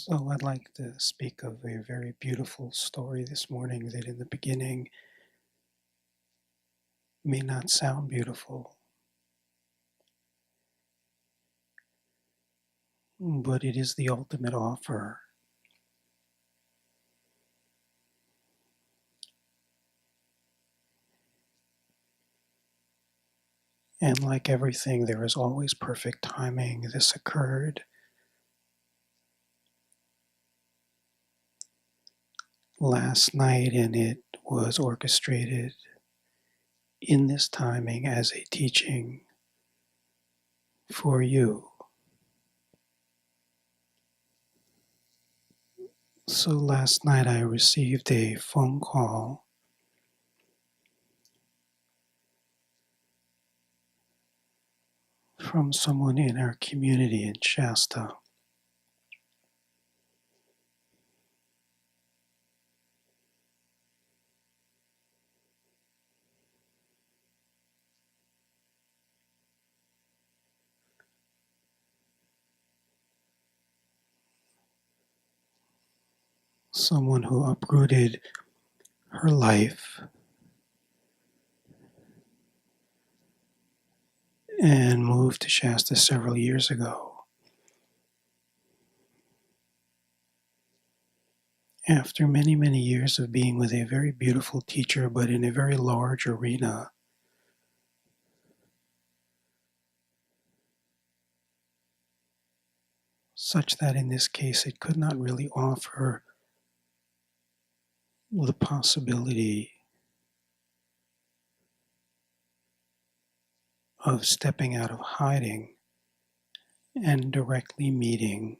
So, I'd like to speak of a very beautiful story this morning that in the beginning may not sound beautiful, but it is the ultimate offer. And like everything, there is always perfect timing. This occurred last night and it was orchestrated in this timing as a teaching for you. So last night I received a phone call from someone in our community in Shasta. Someone who uprooted her life and moved to Shasta several years ago. After many, many years of being with a very beautiful teacher, but in a very large arena, such that in this case it could not really offer the possibility of stepping out of hiding and directly meeting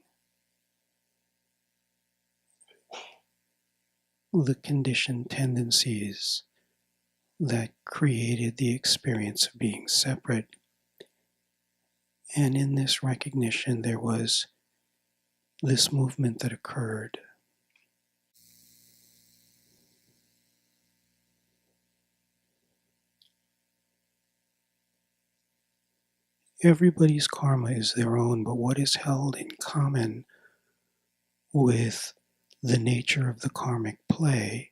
the conditioned tendencies that created the experience of being separate. And in this recognition, there was this movement that occurred. Everybody's karma is their own, but what is held in common with the nature of the karmic play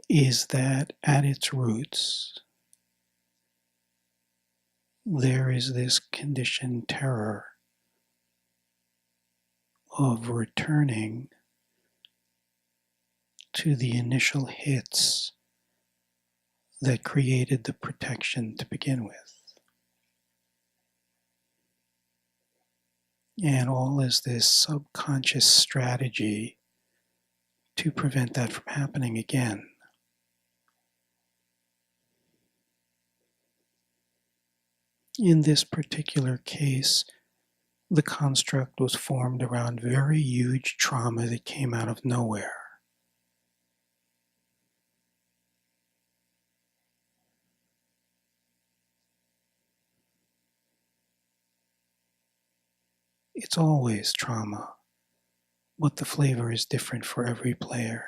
is that at its roots, there is this conditioned terror of returning to the initial hits that created the protection to begin with. And all is this subconscious strategy to prevent that from happening again. In this particular case, the construct was formed around very huge trauma that came out of nowhere. It's always trauma, but the flavor is different for every player.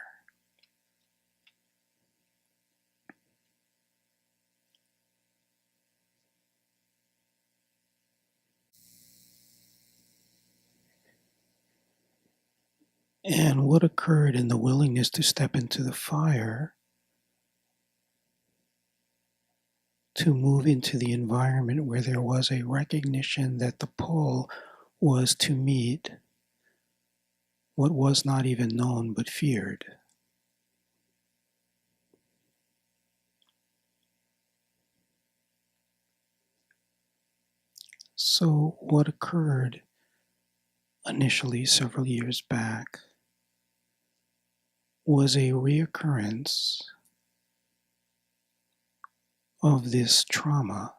And what occurred in the willingness to step into the fire, to move into the environment where there was a recognition that the pull was to meet what was not even known but feared. So what occurred initially several years back was a reoccurrence of this trauma,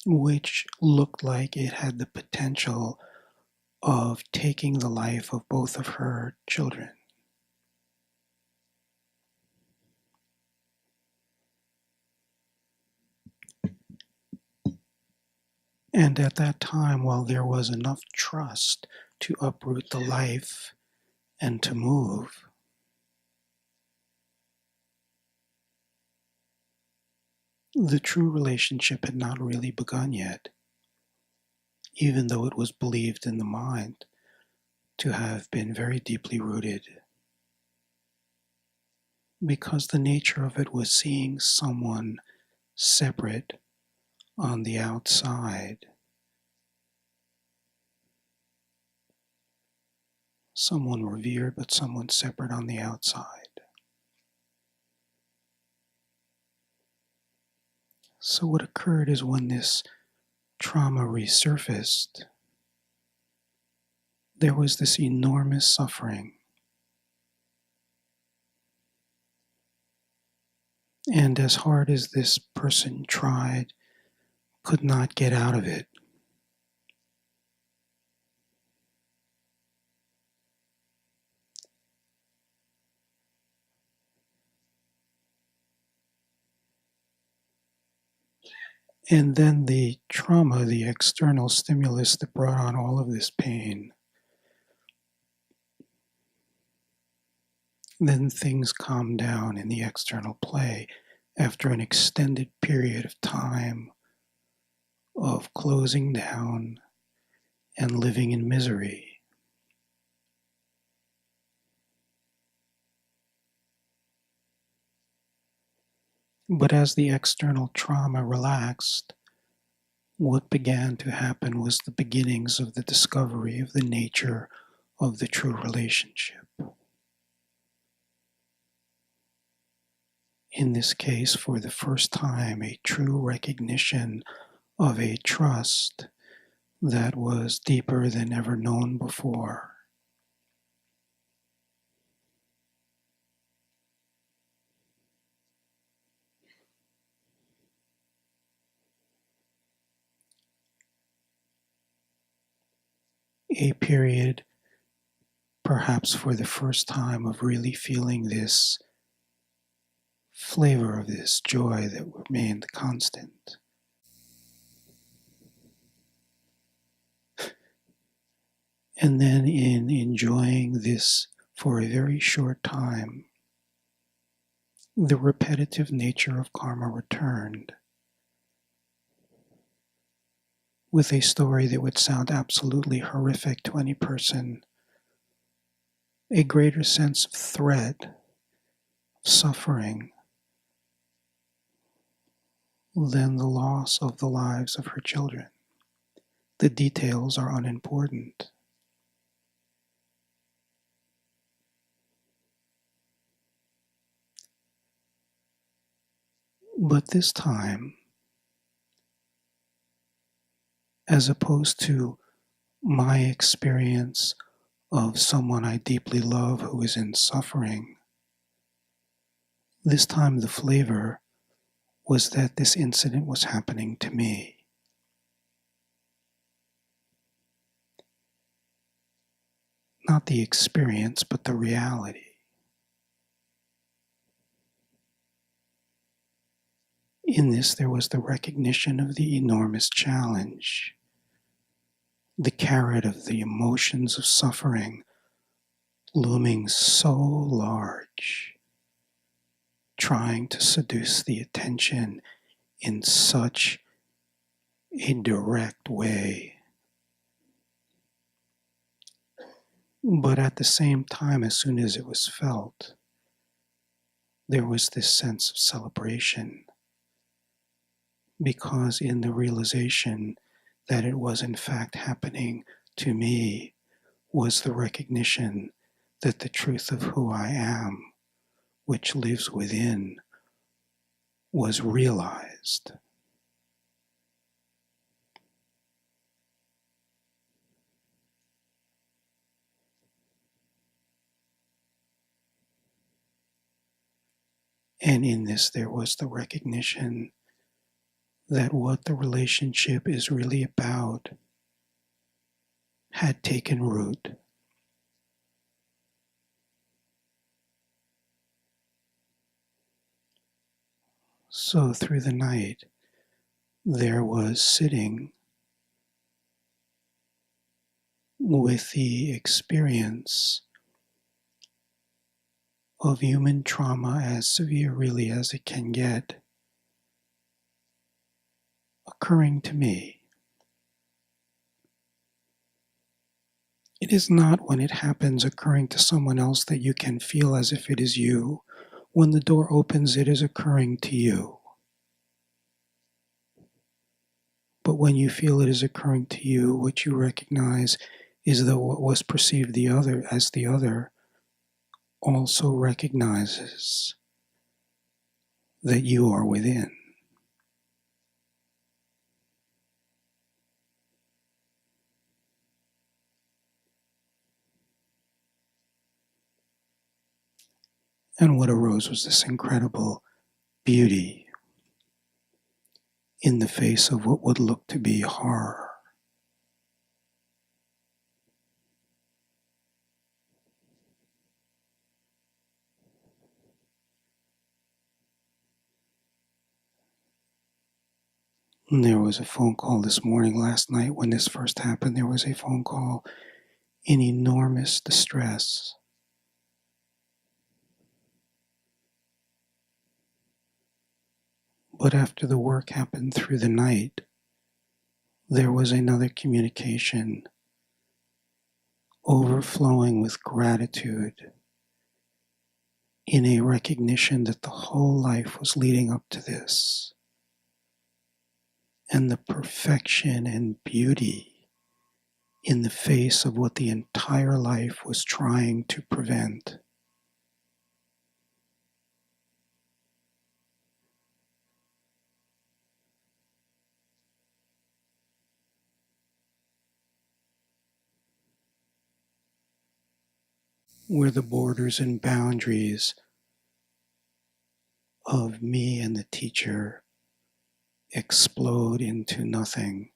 which looked like it had the potential of taking the life of both of her children. And at that time, while there was enough trust to uproot the life and to move, the true relationship had not really begun yet, even though it was believed in the mind to have been very deeply rooted, because the nature of it was seeing someone separate on the outside, someone revered but someone separate on the outside. So what occurred is when this trauma resurfaced, there was this enormous suffering. And as hard as this person tried, could not get out of it. And then the trauma, the external stimulus that brought on all of this pain, then things calmed down in the external play after an extended period of time of closing down and living in misery. But as the external trauma relaxed, what began to happen was the beginnings of the discovery of the nature of the true relationship. In this case, for the first time, a true recognition of a trust that was deeper than ever known before. A period, perhaps for the first time, of really feeling this flavor of this joy that remained constant. And then in enjoying this for a very short time, the repetitive nature of karma returned with a story that would sound absolutely horrific to any person, a greater sense of threat, suffering, than the loss of the lives of her children. The details are unimportant. But this time, as opposed to my experience of someone I deeply love who is in suffering, this time the flavor was that this incident was happening to me. Not the experience, but the reality. In this, there was the recognition of the enormous challenge, the carrot of the emotions of suffering looming so large, trying to seduce the attention in such a direct way. But at the same time, as soon as it was felt, there was this sense of celebration, because in the realization that it was in fact happening to me was the recognition that the truth of who I am, which lives within, was realized. And in this, there was the recognition that what the relationship is really about had taken root. So through the night, there was sitting with the experience of human trauma, as severe really as it can get, occurring to me. It is not when it happens occurring to someone else that you can feel as if it is you. When the door opens, it is occurring to you. But when you feel it is occurring to you, what you recognize is that what was perceived as the other also recognizes that you are within. And what arose was this incredible beauty in the face of what would look to be horror. And there was a phone call this morning. Last night when this first happened, there was a phone call in enormous distress. But after the work happened through the night, there was another communication overflowing with gratitude in a recognition that the whole life was leading up to this, and the perfection and beauty in the face of what the entire life was trying to prevent. Where the borders and boundaries of me and the teacher explode into nothing.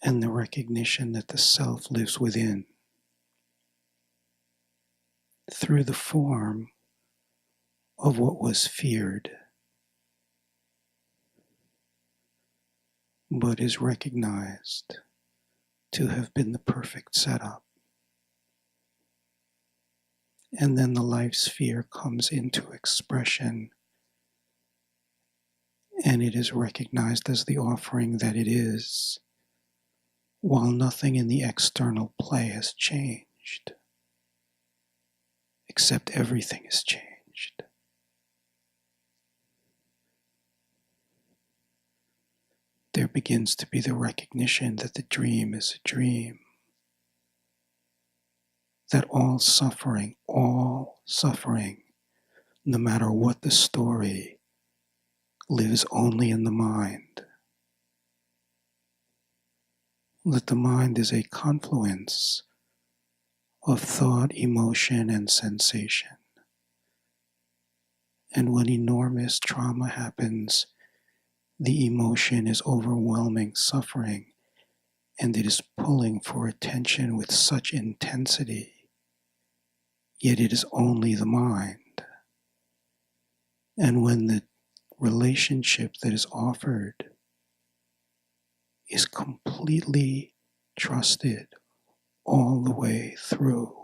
And the recognition that the self lives within through the form of what was feared, but is recognized to have been the perfect setup. And then the life sphere comes into expression, and it is recognized as the offering that it is, while nothing in the external play has changed, except everything has changed. There begins to be the recognition that the dream is a dream, that all suffering, no matter what the story, lives only in the mind. That the mind is a confluence of thought, emotion, and sensation. And when enormous trauma happens, the emotion is overwhelming suffering, and it is pulling for attention with such intensity. Yet it is only the mind. And when the relationship that is offered is completely trusted all the way through,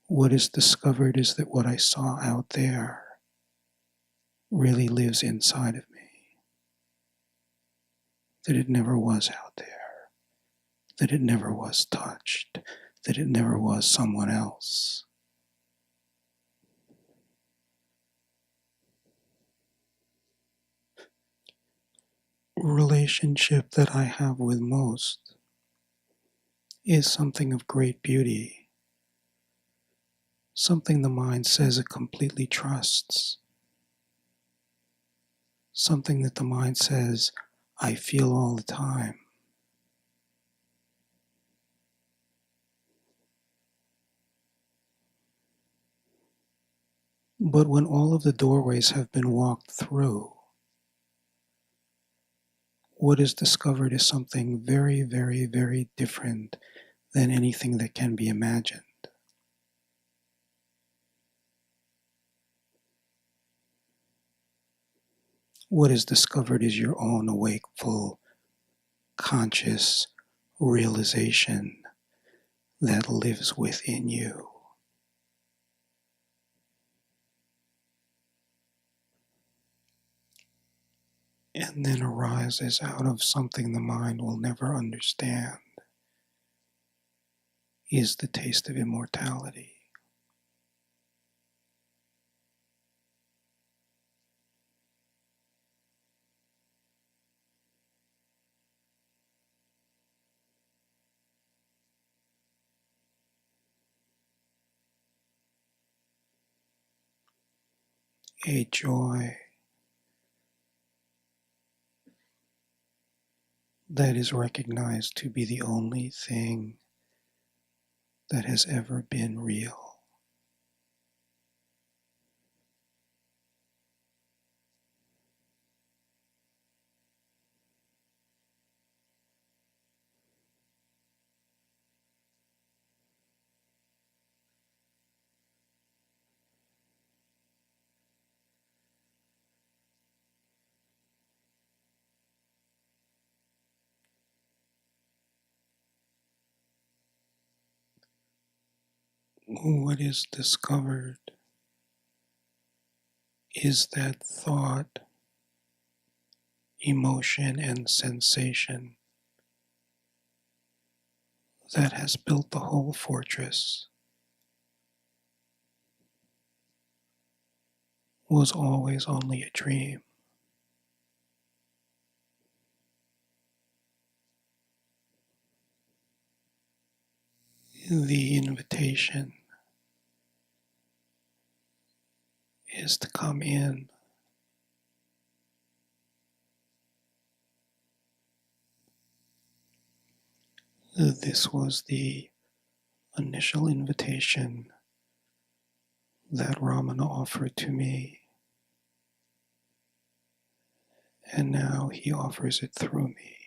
what is discovered is that what I saw out there really lives inside of me. That it never was out there. That it never was touched. That it never was someone else. Relationship that I have with most is something of great beauty, something the mind says it completely trusts, something that the mind says I feel all the time. But when all of the doorways have been walked through, what is discovered is something very, very, very different than anything that can be imagined. What is discovered is your own awakeful, conscious realization that lives within you. and then arises out of something the mind will never understand, is the taste of immortality. A joy that is recognized to be the only thing that has ever been real. What is discovered is that thought, emotion, and sensation that has built the whole fortress was always only a dream. The invitation is to come in. This was the initial invitation that Ramana offered to me, and now he offers it through me.